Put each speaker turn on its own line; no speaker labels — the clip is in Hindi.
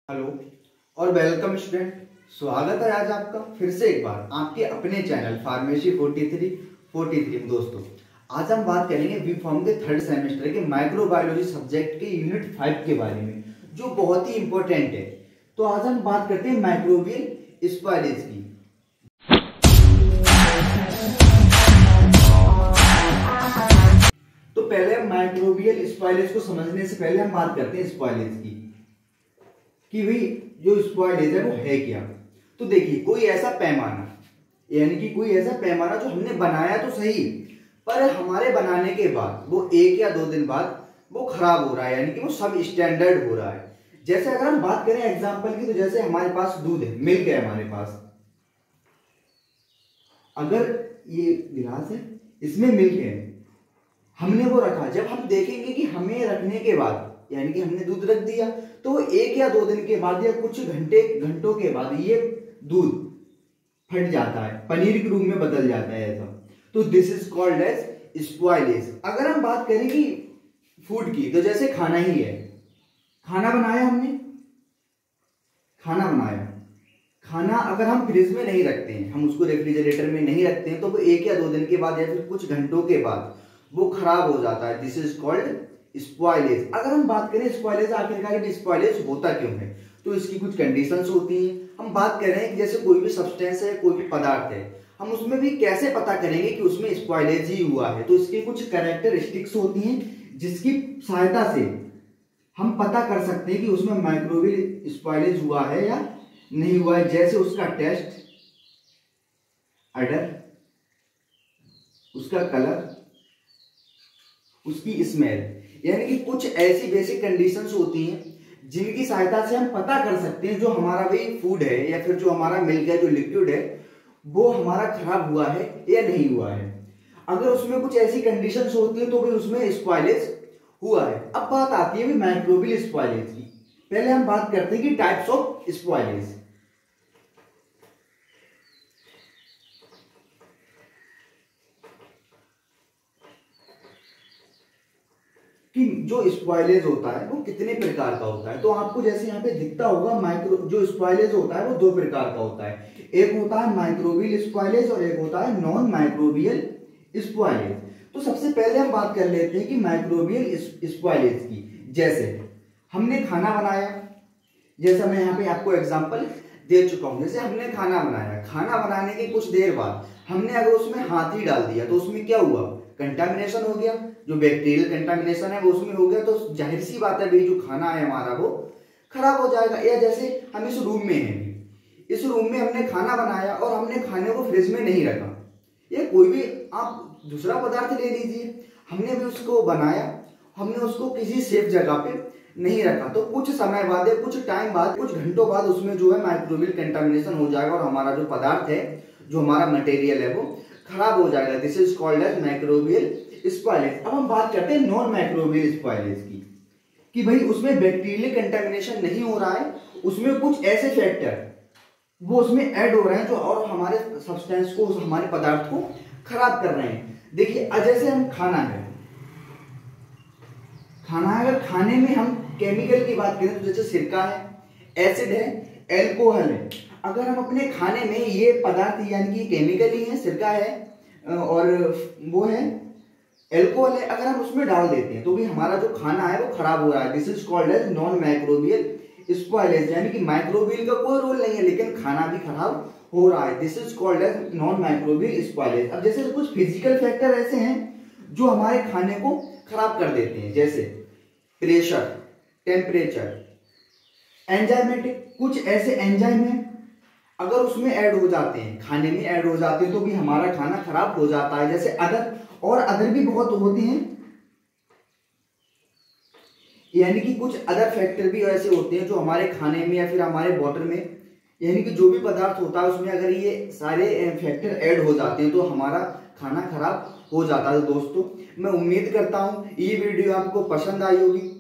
हेलो और वेलकम स्टूडेंट। स्वागत है आज आपका फिर से एक बार आपके अपने चैनल फार्मेसी 43 में। दोस्तों आज हम बात करेंगे बी फॉर्म के थर्ड सेमेस्टर के माइक्रोबायोलॉजी सब्जेक्ट के यूनिट 5 के बारे में, जो बहुत ही इंपॉर्टेंट है। तो आज हम बात करते हैं माइक्रोबियल स्पाइरेज की। तो पहले हम माइक्रोबियल स्पाइरेज को समझने से पहले हम बात करते हैं स्पाइरेज की कि भाई जो स्पाइरेज है वो है क्या। तो देखिए, कोई ऐसा पैमाना यानी कि कोई ऐसा पैमाना जो हमने बनाया तो सही, पर हमारे बनाने के बाद वो 1 या 2 दिन बाद वो खराब हो रहा है, यानी कि वो सब स्टैंडर्ड हो रहा है। जैसे अगर हम बात करें एग्जांपल की, तो जैसे हमारे पास दूध है, मिल्क है हमारे पास। अगर ये गिलास है, इसमें मिल्क है, हमने वो रखा। जब हम देखेंगे कि हमें रखने के बाद यानी कि हमने दूध रख दिया, तो 1 या 2 दिन के बाद या कुछ घंटों के बाद ये दूध फट जाता है, पनीर के रूप में बदल जाता है ऐसा। तो this is called as spoilage. अगर हम बात करें कि फूड की, तो जैसे खाना ही है, खाना बनाया हमने, खाना अगर हम फ्रिज में नहीं रखते हैं, हम उसको रेफ्रिजरेटर में नहीं रखते हैं, तो वो 1 या 2 दिन के बाद या फिर कुछ घंटों के बाद वो खराब हो जाता है। This is called spoilage. अगर हम बात करें स्पॉइलेज, आखिरकार स्पॉइलेज होता क्यों है, तो इसकी कुछ कंडीशंस होती हैं। हम बात कर रहे हैं कि जैसे कोई भी सब्सटेंस है, कोई भी पदार्थ है, हम उसमें भी कैसे पता करेंगे कि उसमें स्पॉइलेज ही हुआ है। तो इसकी कुछ कैरेक्टरिस्टिक्स होती हैं जिसकी सहायता से हम पता कर सकते हैं कि उसमें माइक्रोबियल स्पॉइलेज हुआ है या नहीं हुआ है। जैसे उसका टेस्ट, अडर, उसका कलर, उसकी स्मेल, यानी कि कुछ ऐसी बेसिक कंडीशंस होती हैं जिनकी सहायता से हम पता कर सकते हैं जो हमारा भी फूड है या फिर जो हमारा मिल्क है, जो लिक्विड है, वो हमारा खराब हुआ है या नहीं हुआ है। अगर उसमें कुछ ऐसी कंडीशंस होती है तो भी उसमें स्पॉइलेज हुआ है। अब बात आती है माइक्रोबियल स्पॉइलेज की। पहले हम बात करते हैं कि टाइप्स ऑफ स्पॉइलेज। कि जो स्पॉइलेज होता है वो कितने प्रकार का होता है। तो आपको जैसे यहाँ पे दिखता होगा, जो स्पॉइलेज होता है वो 2 प्रकार का होता है। एक होता है माइक्रोबियल स्पॉइलेज और एक होता है नॉन माइक्रोबियल स्पॉइलेज। तो सबसे पहले हम बात कर लेते हैं कि माइक्रोबियल स्पॉइलेज की। जैसे हमने खाना बनाया, जैसा मैं यहाँ पे आपको एग्जाम्पल दे चुका हूं। जैसे हमने खाना बनाया, खाना बनाने के कुछ देर बाद हमने अगर उसमें हाथ ही डाल दिया, तो उसमें क्या हुआ, कंटामिनेशन हो गया। जो बैक्टीरियल कंटामिनेशन है वो उसमें हो गया, तो जाहिर सी बात है भाई जो खाना है हमारा वो खराब हो जाएगा। या जैसे हम इस रूम में हैं, इस रूम में हमने खाना बनाया और हमने खाने को फ्रिज में नहीं रखा, या कोई भी आप दूसरा पदार्थ ले लीजिए, हमने भी उसको बनाया, हमने उसको किसी सेफ जगह पे नहीं रखा, तो कुछ समय बाद या कुछ टाइम बाद, कुछ घंटों बाद उसमें जो है माइक्रोबियल कंटामिनेशन हो जाएगा और हमारा जो पदार्थ है, जो हमारा मटेरियल है, वो खराब हो जाएगा। This is called as microbial spoilage. अब हम बात करते हैं नॉन माइक्रोबियल स्पॉइलेज की, कि भाई उसमें बैक्टीरियल कंटामिनेशन नहीं हो रहा है, उसमें कुछ ऐसे फैक्टर वो उसमें ऐड हो रहे हैं जो और हमारे सब्सटेंस को, हमारे पदार्थ को खराब कर रहे हैं। देखिए, जैसे हम खाना है, अगर खाने में हम केमिकल की बात करें, तो जैसे सिरका है, एसिड है, एल्कोहल है। अगर हम अपने खाने में ये पदार्थ यानी कि केमिकल ही है, सिरका है और वो है एल्कोहल है, अगर हम उसमें डाल देते हैं तो भी हमारा जो खाना है वो खराब हो रहा है। This is called as non microbial spoilage, यानी कि माइक्रोबियल का कोई रोल नहीं है लेकिन खाना भी खराब हो रहा है। This is called as non microbial spoilage. अब जैसे कुछ फिजिकल फैक्टर ऐसे हैं जो हमारे खाने को खराब कर देते हैं, जैसे प्रेशर, टेम्परेचर, एंजाइमेटिक, कुछ ऐसे एंजाइम हैं अगर उसमें ऐड हो जाते हैं, खाने में ऐड हो जाते हैं, तो भी हमारा खाना खराब हो जाता है। जैसे अदर भी बहुत होते हैं, यानी कि कुछ अदर फैक्टर भी ऐसे होते हैं जो हमारे खाने में या फिर हमारे वाटर में, यानी कि जो भी पदार्थ होता है उसमें अगर ये सारे फैक्टर ऐड हो जाते हैं तो हमारा खाना खराब हो जाता है। दोस्तों, मैं उम्मीद करता हूं ये वीडियो आपको पसंद आई होगी।